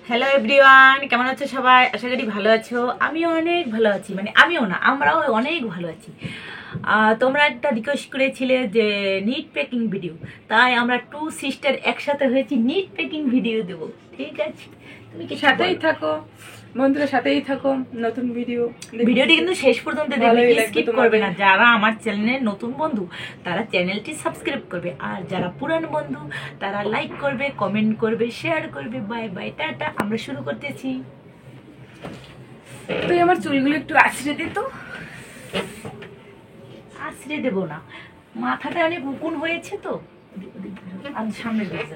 Hello everyone, কেমন আছো সবাই? আশা করি ভালো আছো। আমিও অনেক ভালো আছি, মানে আমিও না, আমরাও অনেক ভালো আছি। তোমরা একটা রিকোয়েস্ট করেছিলে যে নিট পেকিং ভিডিও, তাই আমরা টু সিস্টার একসাথে হয়েছি, নিট পেকিং ভিডিও দেবো। ঠিক আছে, তুমি কি সাথেই থাকো, বন্ধুদের সাথেই থাকো। নতুন ভিডিওটি কিন্তু শেষ পর্যন্ত দেখবে, স্কিপ করবে না। যারা আমার চ্যানেলের নতুন বন্ধু তারা চ্যানেলটি সাবস্ক্রাইব করবে, আর যারা পুরানো বন্ধু তারা লাইক করবে, কমেন্ট করবে, শেয়ার করবে। Bye bye, tata. আমরা শুরু করতেছি। তুই আমার চুলগুলো একটু আছড়ে দে তো। আছড়ে দেবো না, মাথাটা অনেক উকুন হয়েছে তো। আমি সামনে দেখে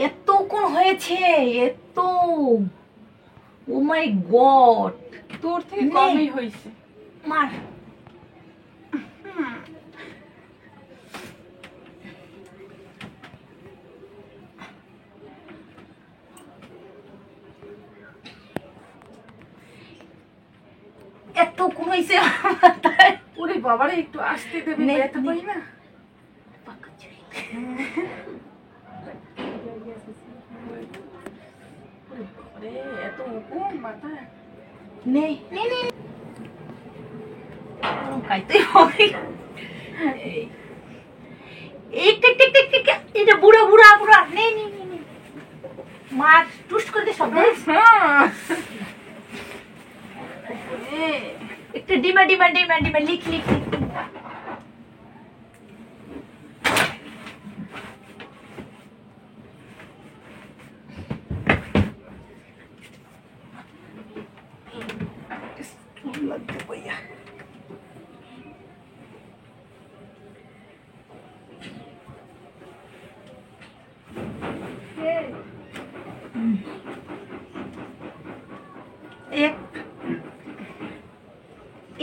এত কোন হয়েছে, এত, ও মাই গড, তোর থেকে কমই হয়েছে। মার। এত কোন হয়েছে। ওরে বাবারে, একটু আসতে দেবে, ব্যথা পাই না। এত উকুন মাথায় নেই নেই নেই, কাইতে হবে। এই টিক টিক টিক টিক, এটা বুড়া বুড়া বুড়া। নেই নেই নেই, মার টুস করে দে সব। একটা ডিমা ডিমা ডিমা ডিমা, লিখ লিখ লিখ।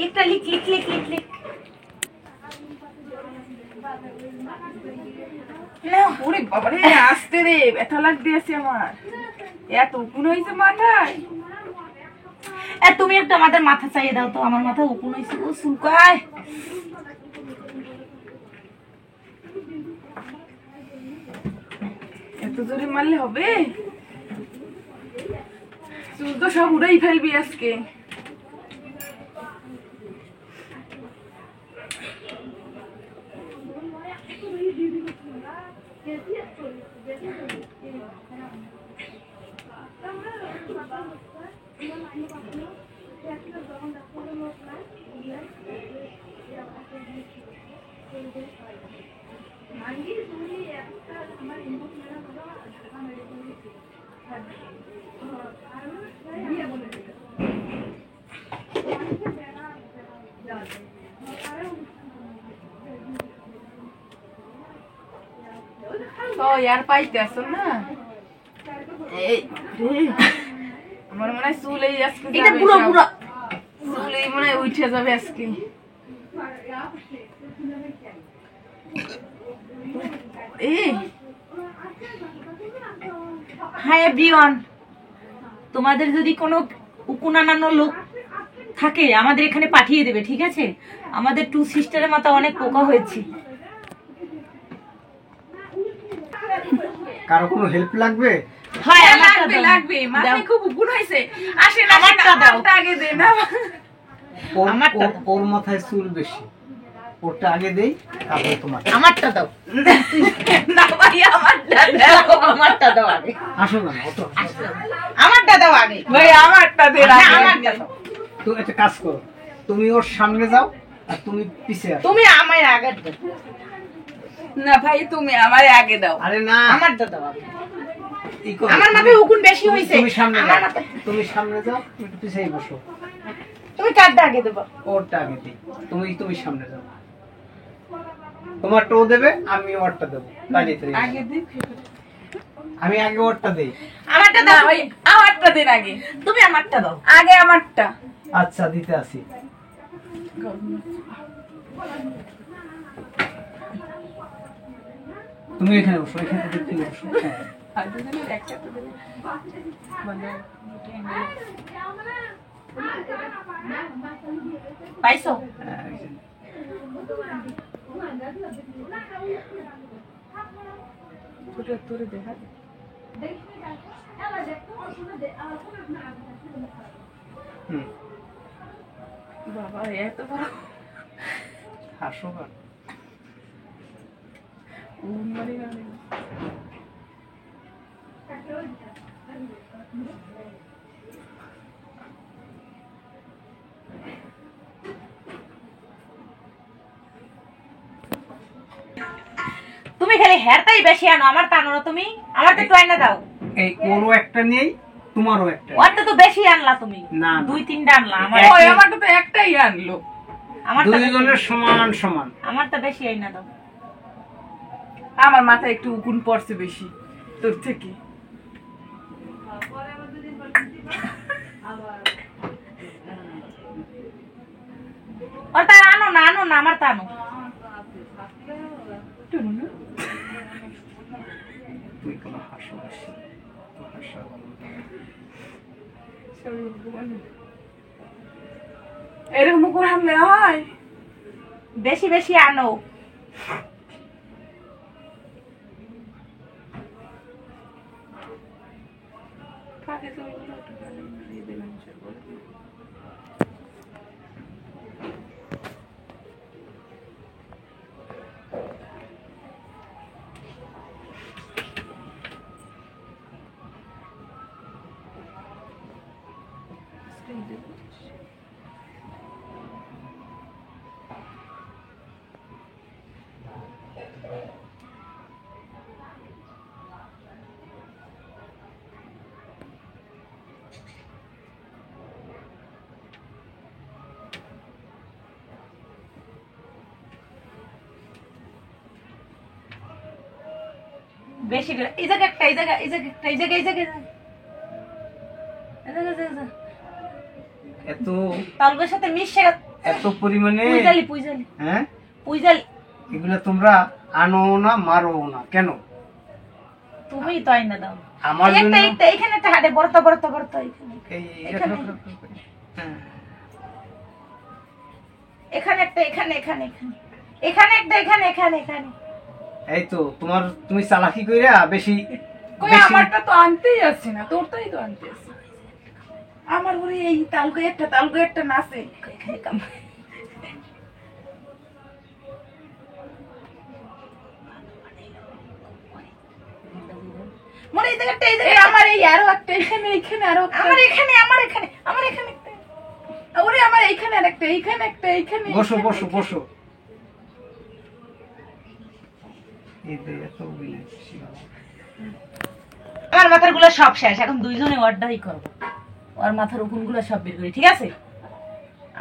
একটা লিখ লিখ লিখ লিখ লিখ। ওরে বাবারে, আসতে রে, ব্যথা লাগতে আছে আমার। এত উকুন হয়েছে মাথায়। তুমি একটা আমাদের মাথা চাইয়ে দাও তো, আমার মাথা উকুন হয়েছে, ও চুলকায়। এত জোরে মারলে হবে? চুল তো সব উড়াই ফেলবি আজকে। यार পাইতে আসো না। আমার মনে হয় চুল এই আজকে এটা পুরো পুরো চুল এই মনে হয় উঠে যাবে আজকে। হাই এভরিওয়ান, তোমাদের যদি কোনো উকুন আনানো লোক থাকে আমাদের এখানে পাঠিয়ে দেবে, ঠিক আছে? আমাদের টু সিস্টারের মাথা অনেক পোকা হয়েছে। কারো কোনো হেল্প লাগবে? হ্যাঁ, লাগবে লাগবে, মাথায় খুব উকুন হয়েছে। আসেন, আমারটা দাও, আগে দে না। ওর মাথায় চুল বেশি, ওরটা আগে দেই, তারপর তোমার। আমারটা দাও না ভাই, আমারটা দাও, আমারটা দাও আগে। আসো না, অত আমারটা দাও আগে ভাই, আমারটা দে। আমারটা দাও। তো একটা কাজ করো, তুমি ওর সামনে যাও আর তুমি পিছে আসো। তুমি আমায় আগে দাও। না ভাই, তুমি আমারে আগে দাও। আরে না, আমারটা দাও আগে। ই করো, আমার মাথায় উকুন বেশি হয়েছে। তুমি সামনে আমার যাও, মাথায়, তুমি সামনে যাও, তুমি একটু পিছেই বসো। তুমি কারটা আগে দেবো? ওরটা আগে দিই, তুমি সামনে যাও। তোমারটা ও দেবে, আমি ওরটা দেবো। আগে দে। আমি আগে ওরটা দেই। আমারটা না দাও ভাই, আমারটা দেন আগে। তুমি আমারটা দাও আগে আমারটা। আচ্ছা, দিতে আসি। তুমি এখানে বসো, এখানে দেখতে বসো। হ্যাঁ। আর দুজনের একটা তো দিলে বন্ধ পাইছো? হ্যাঁ, এই যে। তোরে দেখা হুম, বাবা এত বড় হাস্যকর। উন্মারি না তুমি খালি হেয়ারটাই বেশি আনো, আমার তা আনো না তুমি। আমার তো একটু আইনা দাও। এই ওরও একটা নেই, তোমারও একটা। ওরটা তো বেশি আনলা তুমি, না, না। 2-3টা আনলা। আমার ওই আমারটা তো একটাই আনলো। আমারটা দুইজনের সমান সমান। আমারটা বেশি আইনা দাও। আমার মাথায় একটু উকুন পড়ছে বেশি তোর থেকে। ওরটা আনো না, আনো না, আমার তা আনো। তুই কোনো হাস্যবাসী, তো হাস্য ভালো না। এরকম করে আনলে হয়? বেশি বেশি আনো। বেশি করে এই জায়গা একটা, এই জায়গা, এই জায়গা একটা, এই জায়গা, এই জায়গা, এত তালগোর সাথে মিশে এত পরিমাণে, পুইজালি পুইজালি হ্যাঁ, পুইজালি। এগুলা তোমরা আনো না, মারো না কেন? তুমি তো আইনা দাও। আমার এই একটা, জন্য এইটা এখানে একটা হাড়ে বড়তা বড়তা বড়তা এখানে, এই এখানে। হ্যাঁ, এখানে একটা, এখানে এখানে এখানে, এখানে একটা, এখানে এখানে এখানে। এই তো তোমার, তুমি চালাকি কইরা বেশি কই বেশি আমারটা তো আনতেই আসছে না, তোরটাই তো আনতে আসছে। আমার ঘরে এই তালগো একটা নাচে এখানে কাম। মনে এই জায়গাটা, এই এই জায়গাটা আমার এই আরো একটা এখানে এইখানে আরো একটা। আমার এখানে, আমার এখানে, আমার এখানে একটা। ওরে আমার এইখানে আরেকটা এইখানে একটা এইখানে বসো এইখানে, বসো এইখানে। বসো। এই যে এত অভিনয় বেশি ভালো। আমার মাথার গুলো সব শেষ, এখন দুইজনে অর্ডারই করবো। ওর মাথার উকুন গুলো সব বের করি, ঠিক আছে?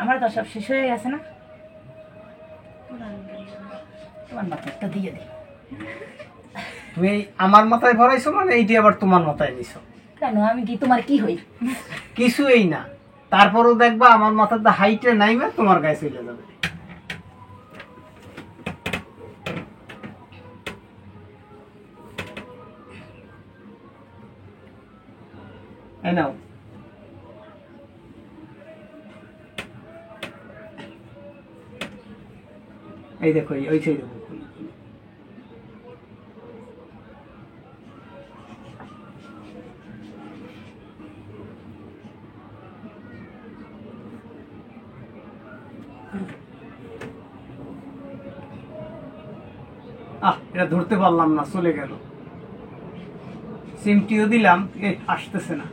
আমার তো সব শেষ হয়ে গেছে না? তোমার মাথারটা দিয়ে দিই। তুমি এই আমার মাথায় ভরাইছো মানে এইটি আবার তোমার মাথায় নিছো? কেন, আমি কি তোমার কি হই? কিছুই না, তারপরও দেখবা আমার মাথার হাইটে নাইমে তোমার গায়ে চলে যাবে। এই নাও। এই দেখো, ওই সেই দেখো। এটা ধরতে পারলাম না, চলে গেল। সিমটিও দিলাম, আসতেছে না।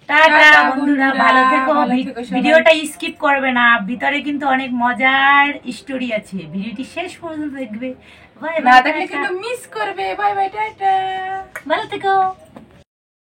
টাটা বন্ধুরা, ভালো থেকো। ভালো থেকো সবাই। ভিডিওটা স্কিপ করবে না, ভিতরে কিন্তু অনেক মজার স্টোরি আছে। ভিডিওটি শেষ পর্যন্ত দেখবে। বাই না বাই, দেখলে কিন্তু মিস করবে। Bye bye, tata. ভালো থেকো।